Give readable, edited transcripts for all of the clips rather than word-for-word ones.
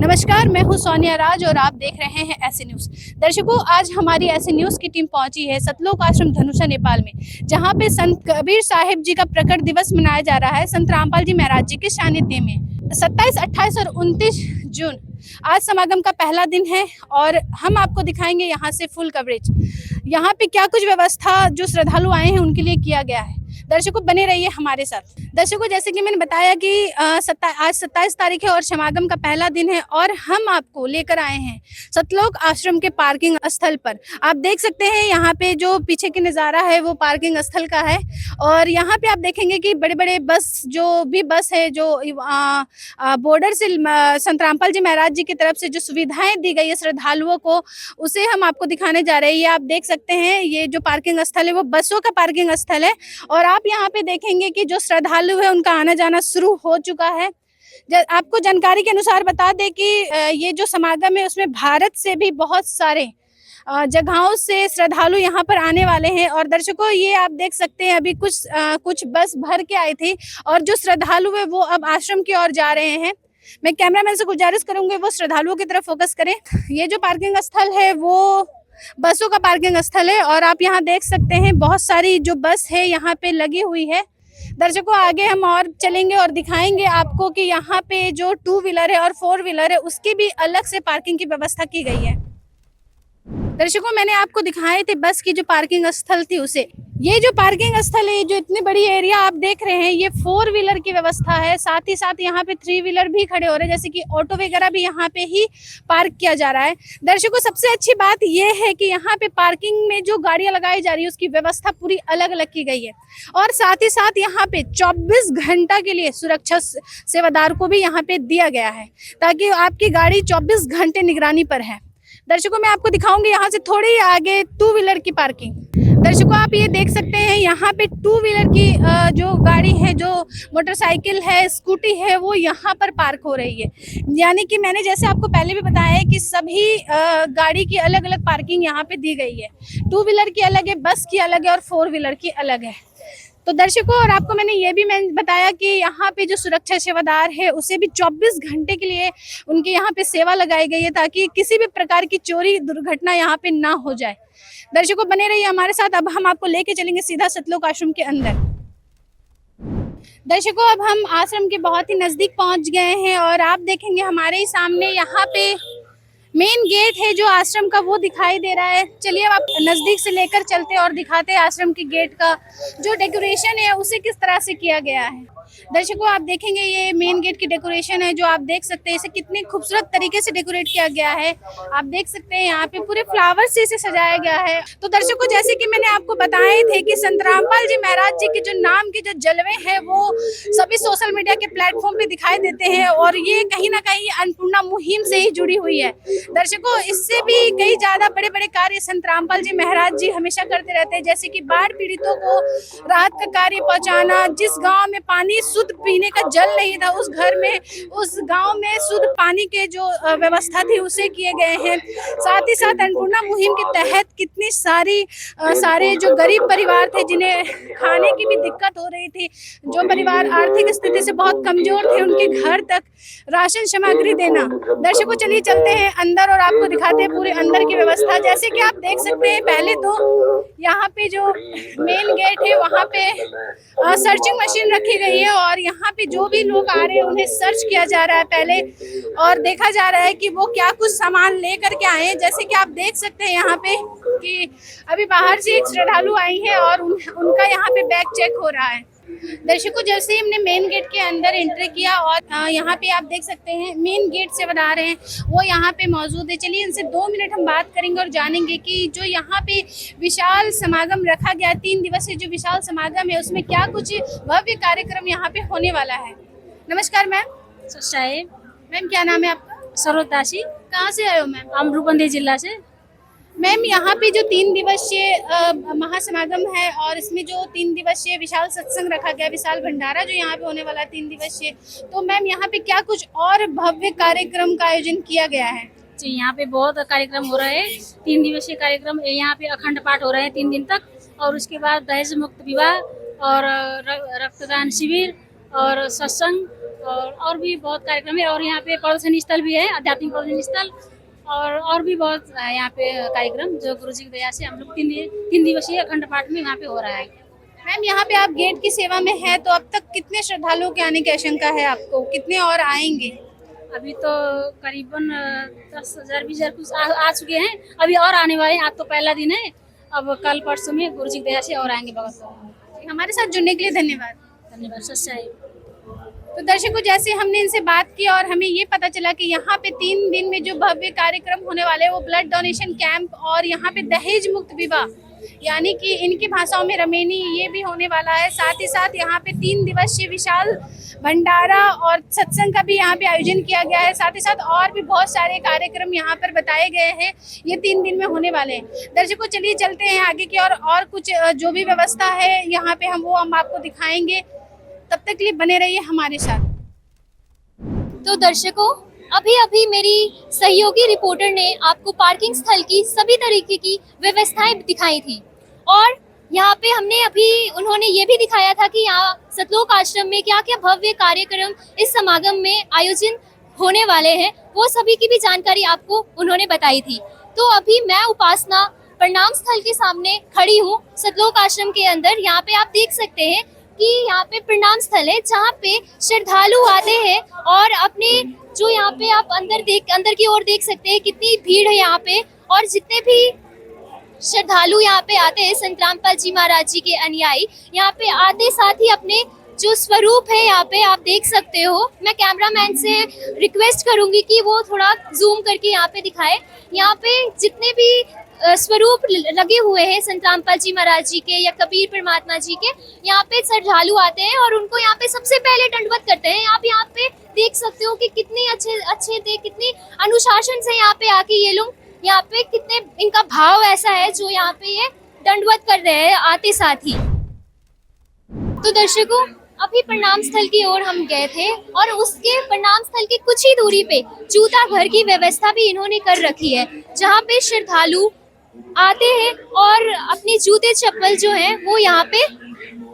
नमस्कार, मैं हूं सोनिया राज और आप देख रहे हैं ऐसे न्यूज़। दर्शकों, आज हमारी ऐसे न्यूज़ की टीम पहुंची है सतलोक आश्रम धनुषा नेपाल में, जहां पे संत कबीर साहिब जी का प्रकट दिवस मनाया जा रहा है संत रामपाल जी महाराज जी के सानिध्य में। 27, 28 और 29 जून आज समागम का पहला दिन है और हम आपको दिखाएंगे यहाँ से फुल कवरेज। यहाँ पे क्या कुछ व्यवस्था जो श्रद्धालु आए हैं उनके लिए किया गया है। दर्शकों, बने रहिए हमारे साथ। दर्शकों, जैसे कि मैंने बताया कि आज 27 तारीख है और समागम का पहला दिन है और हम आपको लेकर आए हैं सतलोक आश्रम के पार्किंग स्थल पर। आप देख सकते हैं यहाँ पे जो पीछे की नज़ारा है वो पार्किंग स्थल का है और यहाँ पे आप देखेंगे कि बड़े बड़े बस जो भी बस है जो बॉर्डर से संत रामपाल जी महाराज जी की तरफ से जो सुविधाएं दी गई है श्रद्धालुओं को, उसे हम आपको दिखाने जा रहे हैं। ये आप देख सकते हैं, ये जो पार्किंग स्थल है वो बसों का पार्किंग स्थल है और आप यहाँ पे देखेंगे कि जो श्रद्धालु है उनका आना जाना शुरू हो चुका है। आपको जानकारी के अनुसार बता दें कि ये जो समागम है उसमें भारत से भी बहुत सारे जगहों से श्रद्धालु यहाँ पर आने वाले हैं। और दर्शकों, ये आप देख सकते हैं अभी कुछ बस भर के आई थी और जो श्रद्धालु है वो अब आश्रम की ओर जा रहे हैं। मैं कैमरामैन से गुजारिश करूंगी वो श्रद्धालुओं की तरफ फोकस करें। ये जो पार्किंग स्थल है वो बसों का पार्किंग स्थल है और आप यहाँ देख सकते हैं बहुत सारी जो बस है यहाँ पे लगी हुई है। दर्शकों, आगे हम और चलेंगे और दिखाएंगे आपको कि यहाँ पे जो 2 व्हीलर है और 4 व्हीलर है उसकी भी अलग से पार्किंग की व्यवस्था की गई है। दर्शकों, मैंने आपको दिखाए थे बस की जो पार्किंग स्थल थी उसे। ये जो पार्किंग स्थल है, जो इतनी बड़ी एरिया आप देख रहे हैं, ये 4 व्हीलर की व्यवस्था है। साथ ही साथ यहाँ पे 3 व्हीलर भी खड़े हो रहे हैं, जैसे कि ऑटो वगैरह भी यहाँ पे ही पार्क किया जा रहा है। दर्शकों, सबसे अच्छी बात ये है कि यहाँ पे पार्किंग में जो गाड़ियाँ लगाई जा रही है उसकी व्यवस्था पूरी अलग अलग की गई है और साथ ही साथ यहाँ पे 24 घंटा के लिए सुरक्षा सेवादार को भी यहाँ पे दिया गया है ताकि आपकी गाड़ी 24 घंटे निगरानी पर है। दर्शकों, मैं आपको दिखाऊंगी यहाँ से थोड़ी आगे 2 व्हीलर की पार्किंग। दर्शकों, आप ये देख सकते हैं यहाँ पे 2 व्हीलर की जो गाड़ी है, जो मोटरसाइकिल है, स्कूटी है, वो यहाँ पर पार्क हो रही है। यानी कि मैंने जैसे आपको पहले भी बताया है कि सभी गाड़ी की अलग अलग पार्किंग यहाँ पे दी गई है। 2 व्हीलर की अलग है, बस की अलग है और 4 व्हीलर की अलग है। तो दर्शकों, और आपको मैंने ये भी बताया कि यहाँ पे जो सुरक्षा सेवादार है उसे भी 24 घंटे के लिए उनके यहाँ पे सेवा लगाई गई है ताकि किसी भी प्रकार की चोरी दुर्घटना यहाँ पे ना हो जाए। दर्शकों, बने रहिए हमारे साथ। अब हम आपको लेके चलेंगे सीधा सतलोक आश्रम के अंदर। दर्शकों, अब हम आश्रम के बहुत ही नजदीक पहुंच गए हैं और आप देखेंगे हमारे ही सामने यहाँ पे मेन गेट है जो आश्रम का, वो दिखाई दे रहा है। चलिए अब आप नजदीक से लेकर चलते और दिखाते हैं आश्रम के गेट का जो डेकोरेशन है उसे किस तरह से किया गया है। दर्शकों, आप देखेंगे ये मेन गेट की डेकोरेशन है जो आप देख सकते हैं इसे कितने खूबसूरत तरीके से डेकोरेट किया गया है। आप देख सकते हैं यहाँ पे पूरे फ्लावर से इसे सजाया गया है। तो दर्शकों, जैसे कि मैंने आपको बताए थे कि संत रामपाल जी महाराज जी के जो नाम के जो जलवे हैं वो सभी सोशल मीडिया के प्लेटफॉर्म पे दिखाई देते हैं और ये कहीं ना कहीं अन्नपूर्णा मुहिम से ही जुड़ी हुई है। दर्शकों, इससे भी कई ज्यादा बड़े बड़े कार्य संत रामपाल जी महाराज जी हमेशा करते रहते हैं, जैसे कि बाढ़ पीड़ितों को राहत का कार्य पहुंचाना। जिस गांव में पानी शुद्ध पीने का जल नहीं था उस घर में, उस गांव में शुद्ध पानी के जो व्यवस्था थी उसे किए गए हैं। साथ ही साथ अन्नपूर्णा मुहिम के तहत कितनी सारे जो गरीब परिवार थे जिन्हें खाने की भी दिक्कत हो रही थी, जो परिवार आर्थिक स्थिति से बहुत कमजोर थे, उनके घर तक राशन सामग्री देना। दर्शकों, चलिए चलते हैं अंदर और आपको दिखाते हैं पूरे अंदर की व्यवस्था। जैसे कि आप देख सकते हैं, पहले तो यहाँ पे जो मेन गेट है वहाँ पे सर्चिंग मशीन रखी गई है और यहाँ पे जो भी लोग आ रहे हैं उन्हें सर्च किया जा रहा है पहले और देखा जा रहा है कि वो क्या कुछ सामान लेकर के आए हैं। जैसे कि आप देख सकते हैं यहाँ पे कि अभी बाहर से एक श्रद्धालु आई है और उनका यहाँ पे बैग चेक हो रहा है। दर्शकों, जैसे ही हमने मेन गेट के अंदर एंट्री किया और यहाँ पे आप देख सकते हैं मेन गेट से बता रहे हैं वो यहाँ पे मौजूद है। चलिए इनसे 2 मिनट हम बात करेंगे और जानेंगे कि जो यहाँ पे विशाल समागम रखा गया, 3 दिवसीय जो विशाल समागम है उसमें क्या कुछ भव्य कार्यक्रम यहाँ पे होने वाला है। नमस्कार मैम। मैम, क्या नाम है आपका? सरोदासी। कहाँ से आए हो मैम? हम रूपंदेही जिला से। मैम, यहाँ पे जो 3 दिवसीय महासमागम है और इसमें जो 3 दिवसीय विशाल सत्संग रखा गया, विशाल भंडारा जो यहाँ पे होने वाला है 3 दिवसीय, तो मैम यहाँ पे क्या कुछ और भव्य कार्यक्रम का आयोजन किया गया है? जी, यहाँ पे बहुत कार्यक्रम हो रहे हैं। 3 दिवसीय कार्यक्रम यहाँ पे अखंड पाठ हो रहे हैं 3 दिन तक और उसके बाद दहेज मुक्त विवाह और रक्तदान शिविर और सत्संग और भी बहुत कार्यक्रम है। और यहाँ पे प्रदर्शन स्थल भी है, आध्यात्मिक प्रदर्शन स्थल। और भी बहुत है यहाँ पे कार्यक्रम, जो गुरु जी की दया से हम लोग 3 दिवसीय अखंड पाठ में यहाँ पे हो रहा है। मैम, यहाँ पे आप गेट की सेवा में हैं, तो अब तक कितने श्रद्धालुओं के आने की आशंका है आपको? कितने और आएंगे? अभी तो करीबन 10,000 20,000 कुछ आ चुके हैं। अभी और आने वाले हैं। आज तो पहला दिन है। अब कल परसों में गुरु जी की दया से और आएंगे भगत। हमारे साथ जुड़ने के लिए धन्यवाद। धन्यवाद। सच्चाई। तो दर्शकों, जैसे हमने इनसे बात की और हमें ये पता चला कि यहाँ पे 3 दिन में जो भव्य कार्यक्रम होने वाले हैं वो ब्लड डोनेशन कैंप और यहाँ पे दहेज मुक्त विवाह, यानी कि इनकी भाषाओं में रमेनी, ये भी होने वाला है। साथ ही साथ यहाँ पे 3 दिवसीय विशाल भंडारा और सत्संग का भी यहाँ पे आयोजन किया गया है। साथ ही साथ और भी बहुत सारे कार्यक्रम यहाँ पर बताए गए हैं, ये 3 दिन में होने वाले हैं। दर्शकों, चलिए चलते हैं आगे की और कुछ जो भी व्यवस्था है यहाँ पे हम आपको दिखाएंगे। तब तक के लिए बने रहिए हमारे साथ। तो दर्शकों, अभी अभी मेरी सहयोगी रिपोर्टर ने आपको पार्किंग स्थल की सभी तरीके की व्यवस्थाएं दिखाई थी। और यहाँ पे हमने अभी उन्होंने ये भी दिखाया था कि यहाँ सतलोक आश्रम में क्या क्या भव्य कार्यक्रम इस समागम में आयोजन होने वाले हैं, वो सभी की भी जानकारी आपको उन्होंने बताई थी। तो अभी मैं उपासना प्रणाम स्थल के सामने खड़ी हूँ सतलोक आश्रम के अंदर। यहाँ पे आप देख सकते हैं कि यहाँ पे प्रणाम स्थल है, जहाँ पे श्रद्धालु आते हैं और अपने जो यहाँ पे आप अंदर की ओर देख सकते हैं कितनी भीड़ है यहाँ पे। और जितने भी श्रद्धालु यहाँ पे आते हैं, संत रामपाल जी महाराज जी के अनुयायी यहाँ पे आते साथ ही अपने जो स्वरूप है यहाँ पे आप देख सकते हो। मैं कैमरामैन से रिक्वेस्ट करूंगी कि वो थोड़ा जूम करके यहाँ पे दिखाए। यहाँ पे जितने भी स्वरूप लगे हुए हैं संत रामपाल जी महाराज जी के या कबीर परमात्मा जी के, यहाँ पे श्रद्धालु आते हैं और उनको यहाँ पे सबसे पहले दंडवत करते हैं। आप यहाँ पे देख सकते हो कि कितने अच्छे थे, कितनी अनुशासन से यहाँ पे आके ये लोग यहाँ पे कितने इनका भाव ऐसा है जो यहाँ पे ये दंडवत कर रहे हैं आते साथ ही। तो दर्शकों, अभी प्रणाम स्थल की ओर हम गए थे और उसके प्रणाम स्थल के कुछ ही दूरी पे जूता घर की व्यवस्था भी इन्होंने कर रखी है, जहाँ पे श्रद्धालु आते हैं और अपने जूते चप्पल जो हैं वो यहाँ पे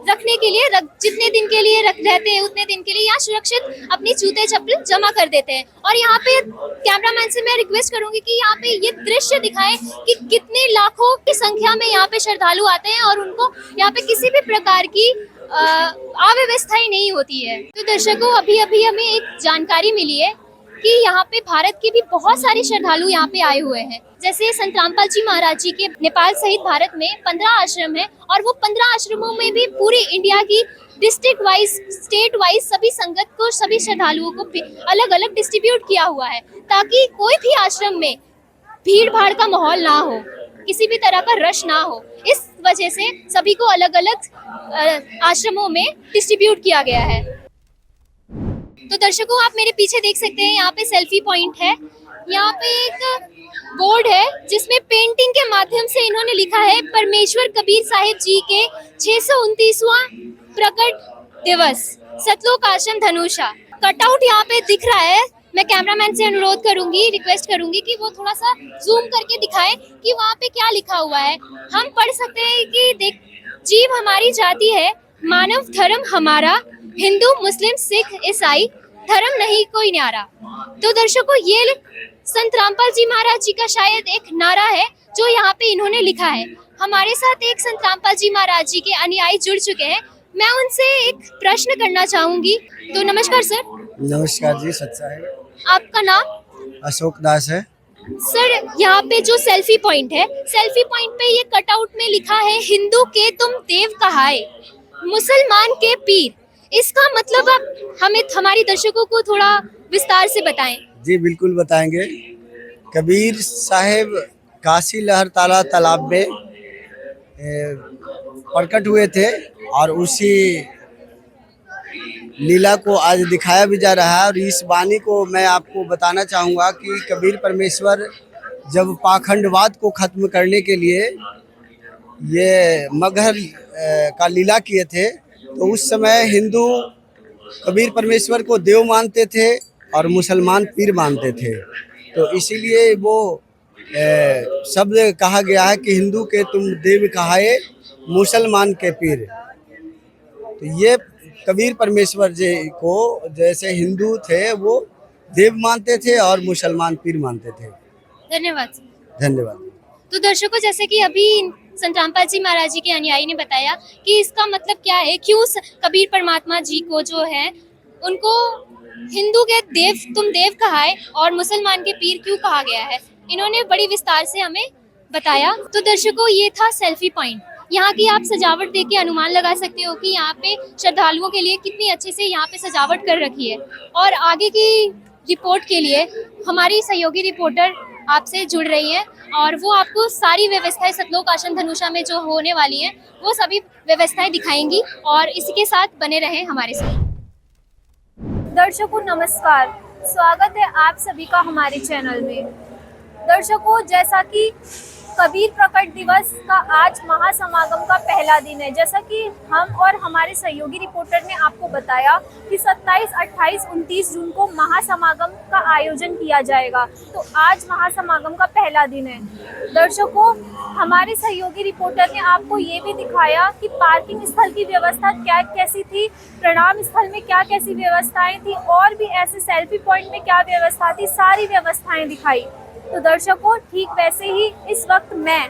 रखने के लिए जितने दिन के लिए रहते हैं उतने दिन के लिए यहाँ सुरक्षित अपने जूते चप्पल जमा कर देते हैं। और यहाँ पे कैमरामैन से मैं रिक्वेस्ट करूंगी कि यहाँ पे ये दृश्य दिखाएं कि कितने लाखों की संख्या में यहाँ पे श्रद्धालु आते हैं और उनको यहाँ पे किसी भी प्रकार की अव्यवस्था ही नहीं होती है। तो दर्शकों, अभी अभी हमें एक जानकारी मिली है कि यहाँ पे भारत के भी बहुत सारे श्रद्धालु यहाँ पे आए हुए हैं। जैसे संत रामपाल जी महाराज जी के नेपाल सहित भारत में 15 आश्रम है और वो 15 आश्रमों में भी पूरे इंडिया की डिस्ट्रिक्ट वाइज, स्टेट वाइज सभी संगत को, सभी श्रद्धालुओं को अलग अलग डिस्ट्रीब्यूट किया हुआ है, ताकि कोई भी आश्रम में भीड़ भाड़ का माहौल ना हो, किसी भी तरह का रश ना हो। इस वजह से सभी को अलग अलग आश्रमों में डिस्ट्रीब्यूट किया गया है। तो दर्शकों, आप मेरे पीछे देख सकते हैं यहाँ पे सेल्फी पॉइंट है। यहाँ पे एक बोर्ड है जिसमें पेंटिंग के माध्यम से इन्होंने लिखा है परमेश्वर कबीर साहिब जी के 629वां प्रकट दिवस, सतलोक आश्रम धनुषा। कटआउट यहाँ पे दिख रहा है। मैं कैमरामैन से अनुरोध करूंगी, रिक्वेस्ट करूंगी कि वो थोड़ा सा जूम करके दिखाए कि वहाँ पे क्या लिखा हुआ है। हम पढ़ सकते हैं कि देख, जीव हमारी जाति है, मानव धर्म हमारा, हिंदू मुस्लिम सिख ईसाई, धर्म नहीं कोई न्यारा। तो दर्शकों, ये संत रामपाल जी महाराज जी का शायद एक नारा है जो यहाँ पे इन्होंने लिखा है। हमारे साथ एक संत रामपाल जी महाराज जी के अनुयायी जुड़ चुके हैं। मैं उनसे एक प्रश्न करना चाहूंगी। तो नमस्कार सर। नमस्कार जी, सच्चा है। आपका नाम? अशोक दास है। सर, यहाँ पे जो सेल्फी पॉइंट है, सेल्फी पॉइंट पे ये कटआउट में लिखा है हिंदू के तुम देव कहाए, मुसलमान के पीर। इसका मतलब आप हमें, हमारे दर्शकों को थोड़ा विस्तार से बताएं। जी बिल्कुल बताएंगे। कबीर साहेब काशी लहर ताला तालाब में प्रकट हुए थे और उसी लीला को आज दिखाया भी जा रहा है। और इस वाणी को मैं आपको बताना चाहूँगा कि कबीर परमेश्वर जब पाखंडवाद को खत्म करने के लिए ये मगहर का लीला किए थे, तो उस समय हिंदू कबीर परमेश्वर को देव मानते थे और मुसलमान पीर मानते थे। तो इसीलिए वो शब्द कहा गया है कि हिंदू के तुम देव कहाए, मुसलमान के पीर। तो ये कबीर परमेश्वर जी को जैसे हिंदू थे वो देव मानते थे और मुसलमान पीर मानते थे। धन्यवाद सर। धन्यवाद। तो दर्शकों, जैसे कि अभी संत रामपाल जी महाराज जी के अनुयायी ने बताया कि इसका मतलब क्या है, क्यों कबीर परमात्मा जी को जो है उनको हिंदू के देव, तुम देव कहा है, और मुसलमान के पीर क्यों कहा गया है, इन्होंने बड़ी विस्तार से हमें बताया। तो दर्शकों, ये था सेल्फी पॉइंट। यहाँ की आप सजावट देख के अनुमान लगा सकते हो कि यहाँ पे श्रद्धालुओं के लिए कितनी अच्छे से यहाँ पे सजावट कर रखी है। और आगे की रिपोर्ट के लिए हमारी सहयोगी रिपोर्टर आपसे जुड़ रही है और वो आपको सारी व्यवस्थाएं सतलोक आश्रम धनुषा में जो होने वाली हैं वो सभी व्यवस्थाएं दिखाएंगी, और इसी के साथ बने रहें हमारे साथ। दर्शकों नमस्कार, स्वागत है आप सभी का हमारे चैनल में। दर्शकों, जैसा कि कबीर प्रकट दिवस का आज महासमागम का पहला दिन है, जैसा कि हम और हमारे सहयोगी रिपोर्टर ने आपको बताया कि 27, 28, 29 जून को महासमागम का आयोजन किया जाएगा। तो आज महासमागम का पहला दिन है। दर्शकों, हमारे सहयोगी रिपोर्टर ने आपको ये भी दिखाया कि पार्किंग स्थल की व्यवस्था क्या कैसी थी, प्रणाम स्थल में क्या कैसी व्यवस्थाएं थी, और भी ऐसे सेल्फी पॉइंट में क्या व्यवस्था थी, सारी व्यवस्थाएं दिखाई। तो दर्शकों, ठीक वैसे ही इस वक्त मैं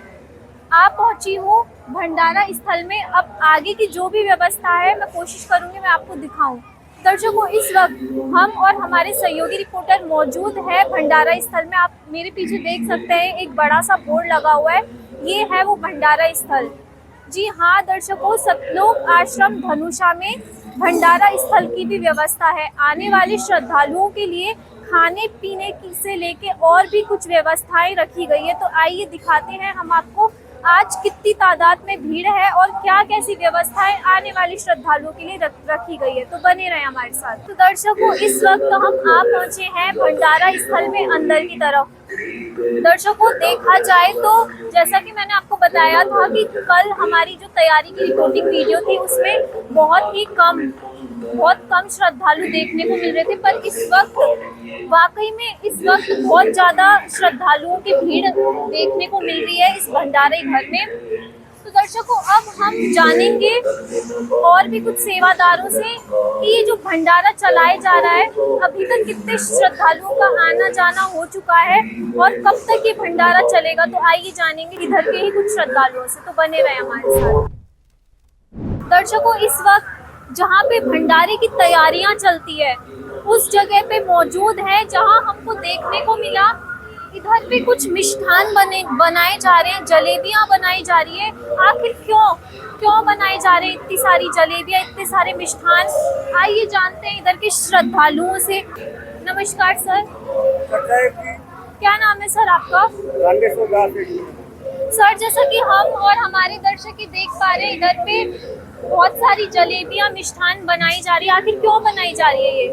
पहुंची हूँ भंडारा स्थल में। अब आगे की जो भी व्यवस्था है मैं कोशिश करूंगी मैं आपको दिखाऊं। दर्शकों, इस वक्त हम और हमारे सहयोगी रिपोर्टर मौजूद है भंडारा स्थल में। आप मेरे पीछे देख सकते हैं एक बड़ा सा बोर्ड लगा हुआ है, ये है वो भंडारा स्थल। जी हाँ दर्शकों, सतलोक आश्रम धनुषा में भंडारा स्थल की भी व्यवस्था है। आने वाले श्रद्धालुओं के लिए खाने पीने की से लेके और भी कुछ व्यवस्थाएं रखी गई है। तो आइए दिखाते हैं हम आपको आज कितनी तादाद में भीड़ है और क्या कैसी व्यवस्थाएं आने वाले श्रद्धालुओं के लिए रखी गई है। तो बने रहें हमारे साथ। तो दर्शकों, इस वक्त हम पहुंचे हैं भंडारा स्थल में अंदर की तरफ। दर्शकों, देखा जाए तो जैसा कि मैंने आपको बताया था कि कल हमारी जो तैयारी की रिपोर्टिंग वीडियो थी उसमें बहुत कम श्रद्धालु देखने को मिल रहे थे, पर इस वक्त वाकई में इस वक्त बहुत ज़्यादा श्रद्धालुओं की भीड़ देखने को मिल रही है इस भंडारे घर में। तो दर्शकों, अब हम जानेंगे और भी कुछ सेवादारों से कि ये जो भंडारा चलाया जा रहा है अभी तक कितने श्रद्धालुओं का आना जाना हो चुका है और कब तक ये भंडारा चलेगा। तो आइए जानेंगे इधर के ही कुछ श्रद्धालुओं से। तो बने रहे हमारे साथ। दर्शकों, इस वक्त जहाँ पे भंडारे की तैयारियां चलती है उस जगह पे मौजूद है जहाँ हमको देखने को मिला इधर पे कुछ मिष्ठान बनाए जा रहे हैं, जलेबियां बनाई जा रही है। आखिर क्यों बनाए जा रहे हैं इतनी सारी जलेबियां, इतने सारे मिष्ठान? आइए जानते हैं इधर के श्रद्धालुओं से। नमस्कार सर, क्या नाम है सर आपका? सर, जैसा कि हम और हमारे दर्शक देख पा रहे हैं इधर पे बहुत सारी जलेबियां मिष्ठान बनाई जा रही है। आखिर क्यों बनाई जा रही है ये?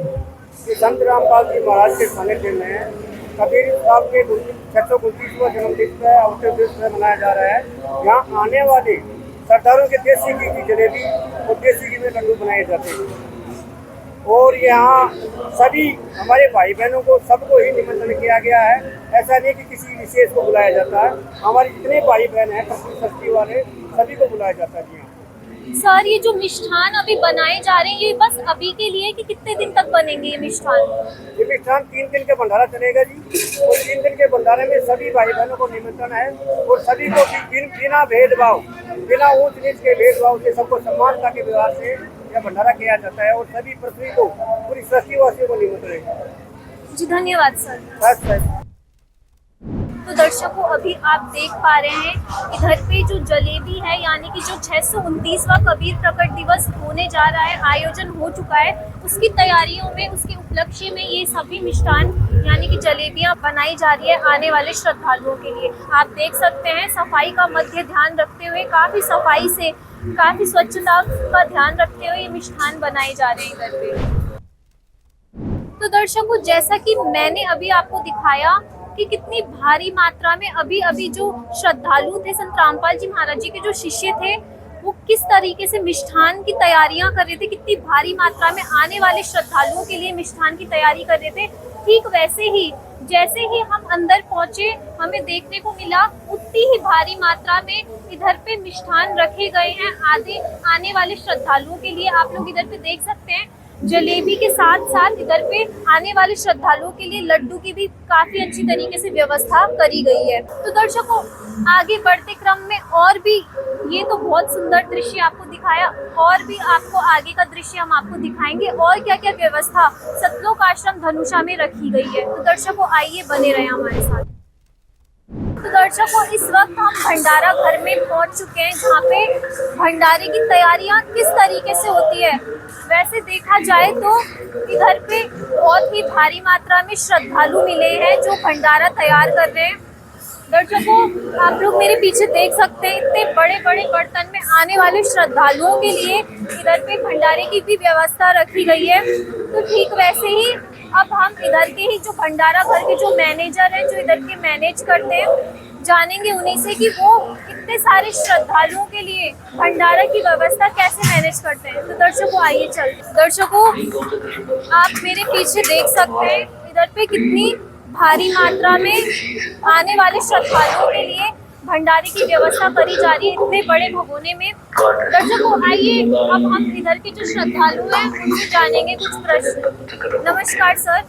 संत रामपाल जी महाराज के सानिध्य में कबीर साहब के 629वां जन्मदिन का अवसर दिवस मनाया जा रहा है। यहाँ आने वाले श्रद्धालुओं के देसी घी की जलेबी और देसी घी में लड्डू बनाए जाते हैं और यहाँ सभी हमारे भाई बहनों को सबको ही निमंत्रण किया गया है। ऐसा नहीं कि किसी विशेष को बुलाया जाता है, हमारे जितने भाई बहन हैं सस्ती वाले सभी को बुलाया जाता है। सर, ये जो मिष्ठान अभी बनाए जा रहे हैं ये बस अभी के लिए कि कितने दिन तक बनेंगे ये मिष्ठान? ये मिष्ठान 3 दिन का भंडारा चलेगा जी, और 3 दिन के भंडारे में सभी भाई बहनों को निमंत्रण है और सभी को बिना भेदभाव, बिना ऊंच नीच के भेदभाव से सबको सम्मानता के व्यवहार से यह भंडारा किया जाता है और सभी पृथ्वी को, पूरी सृष्टिवासियों को निमंत्रण है। जी धन्यवाद सर। तो दर्शकों, अभी आप देख पा रहे हैं इधर पे जो जलेबी है यानी कि जो 629वां कबीर प्रकट दिवस होने जा रहा है, आयोजन हो चुका है, उसकी तैयारियों में, उसके उपलक्ष्य में ये सभी मिष्ठान यानी कि जलेबियां बनाई जा रही है आने वाले श्रद्धालुओं के लिए। आप देख सकते हैं सफाई का मध्य ध्यान रखते हुए, काफ़ी सफाई से, काफ़ी स्वच्छता का ध्यान रखते हुए ये मिष्ठान बनाए जा रहे हैं इधर पे। तो दर्शकों, जैसा कि मैंने अभी आपको दिखाया कि कितनी भारी मात्रा में अभी जो श्रद्धालु थे, संत रामपाल जी महाराज जी के जो शिष्य थे, वो किस तरीके से मिष्ठान की तैयारियां कर रहे थे, कितनी भारी मात्रा में आने वाले श्रद्धालुओं के लिए मिष्ठान की तैयारी कर रहे थे। ठीक वैसे ही जैसे ही हम अंदर पहुंचे हमें देखने को मिला उतनी ही भारी मात्रा में इधर पे मिष्ठान रखे गए हैं आने वाले श्रद्धालुओं के लिए। आप लोग इधर पे देख सकते हैं जलेबी के साथ साथ इधर पे आने वाले श्रद्धालुओं के लिए लड्डू की भी काफी अच्छी तरीके से व्यवस्था करी गई है। तो दर्शकों, आगे बढ़ते क्रम में और भी ये तो बहुत सुंदर दृश्य आपको दिखाया, और भी आपको आगे का दृश्य हम आपको दिखाएंगे और क्या क्या व्यवस्था सतलोक आश्रम धनुषा में रखी गई है। तो दर्शकों, आइए बने रहें हमारे साथ। तो दर्शकों, इस वक्त हम भंडारा घर में पहुंच चुके हैं, जहाँ पे भंडारे की तैयारियां किस तरीके से होती है। वैसे देखा जाए तो इधर पे बहुत ही भारी मात्रा में श्रद्धालु मिले हैं जो भंडारा तैयार कर रहे हैं। दर्शकों, आप लोग मेरे पीछे देख सकते हैं इतने बड़े बड़े बर्तन में आने वाले श्रद्धालुओं के लिए इधर पे भंडारे की भी व्यवस्था रखी गई है। तो ठीक वैसे ही अब हम इधर के ही जो भंडारा घर के जो मैनेजर हैं, जो इधर के मैनेज करते हैं, जानेंगे उन्हीं से कि वो इतने सारे श्रद्धालुओं के लिए भंडारा की व्यवस्था कैसे मैनेज करते हैं। तो दर्शकों, आइए चलते। दर्शकों, आप मेरे पीछे देख सकते हैं इधर पे कितनी भारी मात्रा में आने वाले श्रद्धालुओं के लिए भंडारे की व्यवस्था करी जा रही है इतने बड़े भगोने में। दर्शकों, आइए अब हम इधर के जो श्रद्धालु हैं उनसे जानेंगे कुछ प्रश्न। नमस्कार सर,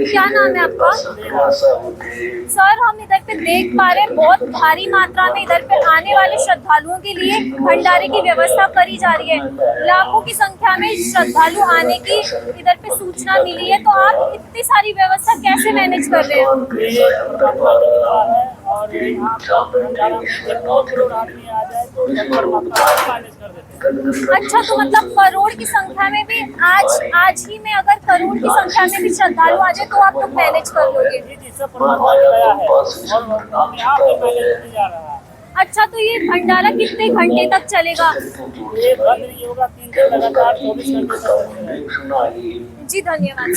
क्या नाम है आपका? सर, हम इधर पे देख पा रहे हैं बहुत भारी मात्रा में इधर पे आने वाले श्रद्धालुओं के लिए भंडारे की व्यवस्था करी जा रही है। लाखों की संख्या में श्रद्धालु आने की इधर पे सूचना मिली है। तो आप इतनी सारी व्यवस्था कैसे मैनेज कर रहे हो? और यहाँ भंडारा में 9 करोड़ आदमी आ जाए तो मैनेज कर देते हैं। अच्छा, तो मतलब करोड़ की संख्या में भी आज ही में अगर करोड़ की संख्या में भी श्रद्धालु आ जाए तो आप लोग मैनेज कर लोगे? जी, सब प्रबंध गया है और यहाँ पे मैनेज होने जा रहा है। अच्छा, तो ये भंडारा कितने घंटे तक चलेगा? ये बंद नहीं होगा, 3 दिन लगातार 24 घंटे तक। जी धन्यवाद।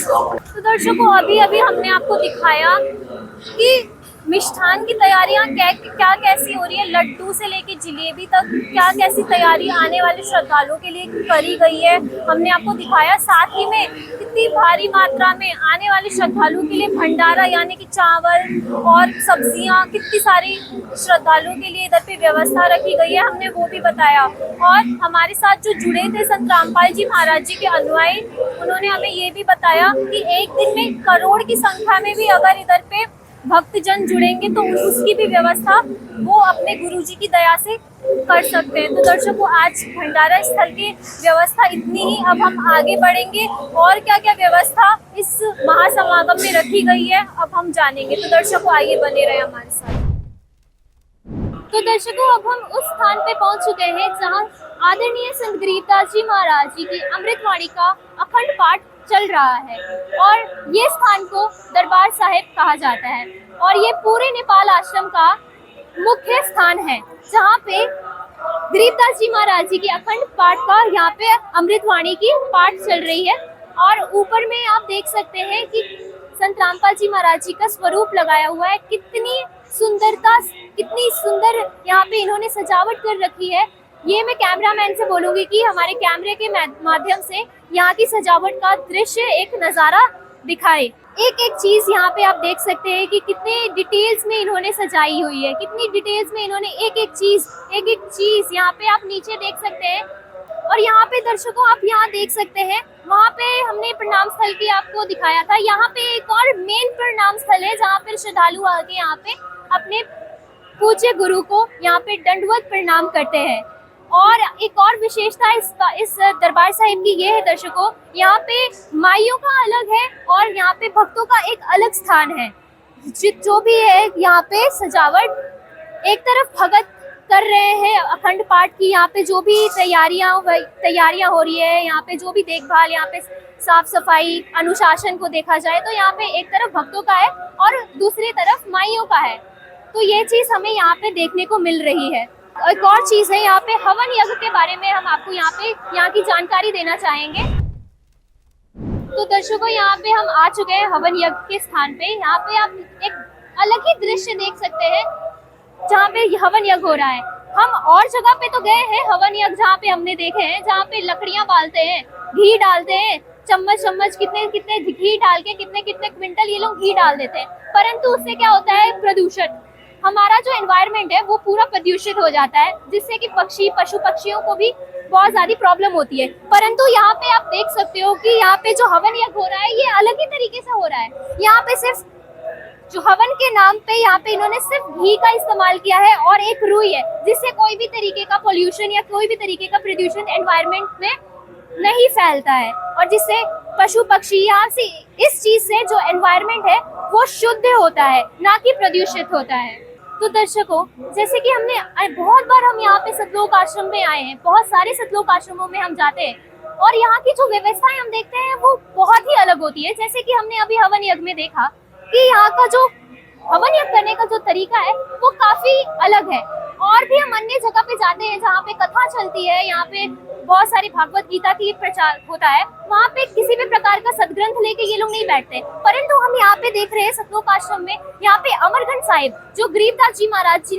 तो दर्शकों, अभी हमने आपको दिखाया कि मिष्ठान की तैयारियां क्या कैसी हो रही है, लड्डू से लेके जलेबी तक क्या कैसी तैयारी आने वाले श्रद्धालुओं के लिए करी गई है, हमने आपको दिखाया। साथ ही में कितनी भारी मात्रा में आने वाले श्रद्धालुओं के लिए भंडारा यानी कि चावल और सब्जियां कितनी सारी श्रद्धालुओं के लिए इधर पे व्यवस्था रखी गई है, हमने वो भी बताया। और हमारे साथ जो जुड़े थे संत रामपाल जी महाराज जी के अनुयायी, उन्होंने हमें ये भी बताया कि एक दिन में करोड़ की संख्या में भी अगर इधर पे भक्तजन जुड़ेंगे तो उसकी भी व्यवस्था वो अपने गुरुजी की दया से कर सकते हैं। तो दर्शकों, आज भंडारा स्थल की व्यवस्था इतनी ही। अब हम आगे बढ़ेंगे और क्या क्या व्यवस्था इस महासमागम में रखी गई है अब हम जानेंगे। तो दर्शकों, आइए बने रहे हमारे साथ। तो दर्शकों, अब हम उस स्थान पे पहुंच चुके हैं जहां आदरणीय संत गरीबदास जी महाराज जी की अमृतवाणी का अखंड पाठ चल रहा है और ये स्थान को दरबार साहिब कहा जाता है और ये पूरे नेपाल आश्रम का मुख्य स्थान है जहाँ पे गरीबदास जी महाराज जी के अखंड पाठ का यहाँ पे अमृतवाणी की पाठ चल रही है। और ऊपर में आप देख सकते हैं कि संत रामपाल जी महाराज जी का स्वरूप लगाया हुआ है। कितनी सुंदर यहाँ पे इन्होंने सजावट कर रखी है। ये मैं कैमरामैन से बोलूंगी कि हमारे कैमरे के माध्यम से यहाँ की सजावट का दृश्य एक नज़ारा दिखाए। एक एक चीज यहाँ पे आप देख सकते हैं कि कितने डिटेल्स में इन्होंने सजाई हुई है, कितनी डिटेल्स में इन्होंने एक एक चीज यहाँ पे आप नीचे देख सकते हैं। और यहाँ पे दर्शकों, आप यहाँ देख सकते हैं, वहाँ पे हमने प्रणाम स्थल की आपको दिखाया था। यहाँ पे एक और मेन प्रणाम स्थल है जहाँ पे श्रद्धालु आके यहाँ पे अपने पूज्य गुरु को यहाँ पे दंडवत प्रणाम करते हैं। और एक और विशेषता इस दरबार साहिब की ये है दर्शकों, यहाँ पे माइयों का अलग है और यहाँ पे भक्तों का एक अलग स्थान है। जो भी है यहाँ पे सजावट, एक तरफ भगत कर रहे हैं अखंड पाठ की, यहाँ पे जो भी तैयारियां हो रही है, यहाँ पे जो भी देखभाल, यहाँ पे साफ सफाई अनुशासन को देखा जाए तो यहाँ पे एक तरफ भक्तों का है और दूसरी तरफ माइयों का है। तो ये चीज हमें यहाँ पे देखने को मिल रही है। एक और चीज है, यहाँ पे हवन यज्ञ के बारे में हम आपको यहाँ की जानकारी देना चाहेंगे। तो दर्शकों, यहाँ पे हम आ चुके हैं हवन यज्ञ के स्थान पे। यहाँ पे आप एक अलग ही दृश्य देख सकते हैं जहाँ पे हवन यज्ञ हो रहा है। हम और जगह पे तो गए हैं हवन यज्ञ जहाँ पे हमने देखे हैं, जहाँ पे लकड़ियां बालते हैं, घी डालते हैं, चम्मच चम्मच कितने कितने घी डाल के कितने कितने क्विंटल ये लोग घी डाल देते हैं, परंतु उससे क्या होता है, प्रदूषण, हमारा जो एनवायरनमेंट है वो पूरा प्रदूषित हो जाता है, जिससे कि पशु पक्षियों को भी बहुत ज्यादा प्रॉब्लम होती है। परंतु यहाँ पे आप देख सकते हो कि यहाँ पे जो हवन यज्ञ हो रहा है ये अलग ही तरीके से हो रहा है। यहाँ पे सिर्फ जो हवन के नाम पे यहाँ पे इन्होंने सिर्फ घी का इस्तेमाल किया है और एक रुई है, जिससे कोई भी तरीके का पोल्यूशन या कोई भी तरीके का प्रदूषण एनवायरनमेंट में नहीं फैलता है, और जिससे पशु पक्षी यहाँ से इस चीज से जो एनवायरनमेंट है वो शुद्ध होता है, ना कि प्रदूषित होता है। तो दर्शकों, जैसे कि हमने बहुत बार हम यहाँ पे सतलोक आश्रम में आए हैं, बहुत सारे सतलोक आश्रमों में हम जाते हैं और यहाँ की जो व्यवस्थाएं हम देखते हैं वो बहुत ही अलग होती है। जैसे कि हमने अभी हवन यज्ञ में देखा कि यहाँ का जो हवन यज्ञ करने का जो तरीका है वो काफी अलग है। और भी हम अन्य जगह पे जाते हैं जहाँ पे कथा चलती है, यहाँ पे बहुत सारी भागवत गीता की प्रचार होता है, वहाँ पे किसी भी प्रकार का सदग्रंथ लेके ये लोग नहीं बैठते, परंतु हम यहाँ पे देख रहे हैं सतलोक आश्रम में यहाँ पे अमरग्रंथ साहिब, जो गरीबदास जी महाराज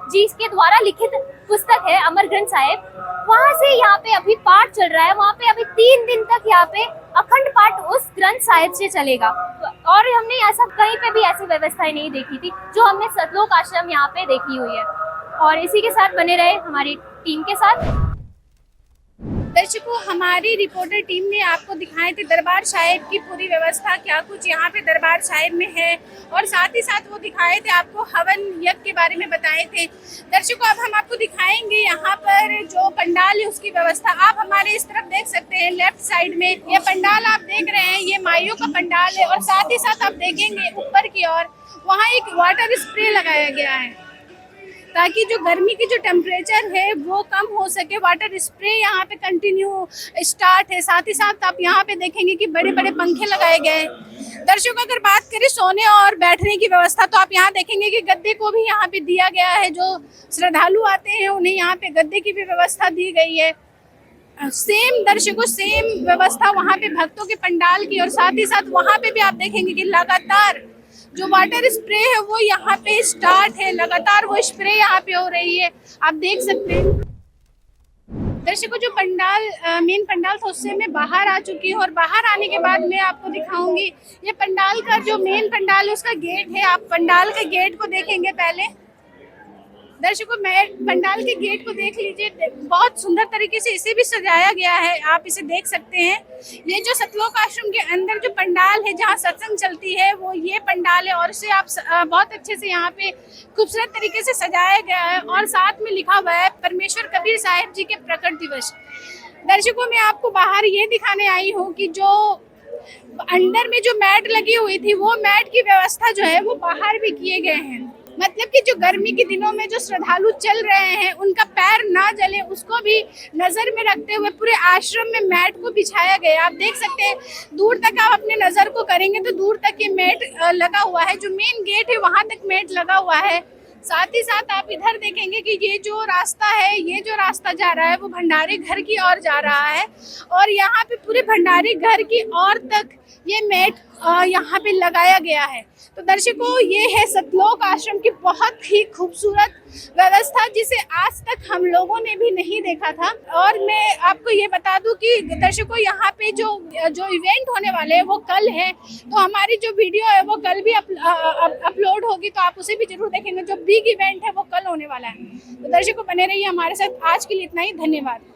जी के द्वारा लिखित पुस्तक है अमरग्रंथ साहिब, वहाँ से यहाँ पे अभी पाठ चल रहा है। वहाँ पे अभी 3 दिन तक यहाँ पे अखंड पाठ उस ग्रंथ साहिब से चलेगा, और हमने ऐसा कहीं पे भी ऐसी व्यवस्थाएं नहीं देखी थी जो हमने सतलोक आश्रम यहाँ पे देखी हुई है। और इसी के साथ बने रहे हमारी टीम के साथ। दर्शकों, हमारी रिपोर्टर टीम ने आपको दिखाए थे दरबार साहिब की पूरी व्यवस्था, क्या कुछ यहाँ पे दरबार साहिब में है, और साथ ही साथ वो दिखाए थे आपको हवन यज्ञ के बारे में बताए थे। दर्शकों, अब हम आपको दिखाएंगे यहाँ पर जो पंडाल है उसकी व्यवस्था। आप हमारे इस तरफ देख सकते हैं, लेफ्ट साइड में ये पंडाल आप देख रहे हैं, ये माइयों का पंडाल है, और साथ ही साथ आप देखेंगे ऊपर की ओर वहाँ एक वाटर स्प्रे लगाया गया है ताकि जो गर्मी की जो टेम्परेचर है वो कम हो सके। वाटर स्प्रे यहाँ पे कंटिन्यू स्टार्ट है। साथ ही साथ आप यहाँ पे देखेंगे कि बड़े बड़े पंखे लगाए गए हैं। दर्शकों, अगर बात करें सोने और बैठने की व्यवस्था, तो आप यहाँ देखेंगे कि गद्दे को भी यहाँ पे दिया गया है। जो श्रद्धालु आते हैं उन्हें यहाँ पे गद्दे की भी व्यवस्था दी गई है। सेम दर्शकों, सेम व्यवस्था वहाँ पे भक्तों के पंडाल की, और साथ ही साथ वहाँ पे भी आप देखेंगे कि लगातार जो वाटर स्प्रे है वो यहाँ पे स्टार्ट है, लगातार वो स्प्रे यहाँ पे हो रही है, आप देख सकते हैं। दर्शकों, जो पंडाल मेन पंडाल था उससे मैं बाहर आ चुकी हूँ, और बाहर आने के बाद मैं आपको दिखाऊंगी ये पंडाल का जो मेन पंडाल है उसका गेट है। आप पंडाल के गेट को देखेंगे पहले। दर्शकों, पंडाल के गेट को देख लीजिए, बहुत सुंदर तरीके से इसे भी सजाया गया है, आप इसे देख सकते हैं। ये जो सतलोक आश्रम के अंदर जो पंडाल है जहाँ सत्संग चलती है वो ये पंडाल है, और इसे आप बहुत अच्छे से यहाँ पे खूबसूरत तरीके से सजाया गया है, और साथ में लिखा हुआ है परमेश्वर कबीर साहिब जी के प्रकट दिवस। दर्शकों, मैं आपको बाहर ये दिखाने आई हूँ कि जो अंदर में जो मैट लगी हुई थी वो मैट की व्यवस्था जो है वो बाहर भी किए गए हैं, मतलब कि जो गर्मी के दिनों में जो श्रद्धालु चल रहे हैं उनका पैर ना जले उसको भी नजर में रखते हुए पूरे आश्रम में मैट को बिछाया गया। आप देख सकते हैं, दूर तक आप अपने नजर को करेंगे तो दूर तक ये मैट लगा हुआ है। जो मेन गेट है वहां तक मैट लगा हुआ है। साथ ही साथ आप इधर देखेंगे कि ये जो रास्ता है, ये जो रास्ता जा रहा है वो भंडारी घर की ओर जा रहा है, और यहाँ पे पूरे भंडारी घर की ओर तक ये मैट यहाँ पे लगाया गया है। तो दर्शकों, ये है सतलोक आश्रम की बहुत ही खूबसूरत व्यवस्था जिसे आज तक हम लोगों ने भी नहीं देखा था। और मैं आपको ये बता दूं कि दर्शकों, यहाँ पे जो इवेंट होने वाले हैं वो कल है, तो हमारी जो वीडियो है वो कल भी अपलोड होगी, तो आप उसे भी जरूर देखेंगे। जो बिग इवेंट है वो कल होने वाला है। तो दर्शकों, बने रहिए हमारे साथ। आज के लिए इतना ही, धन्यवाद।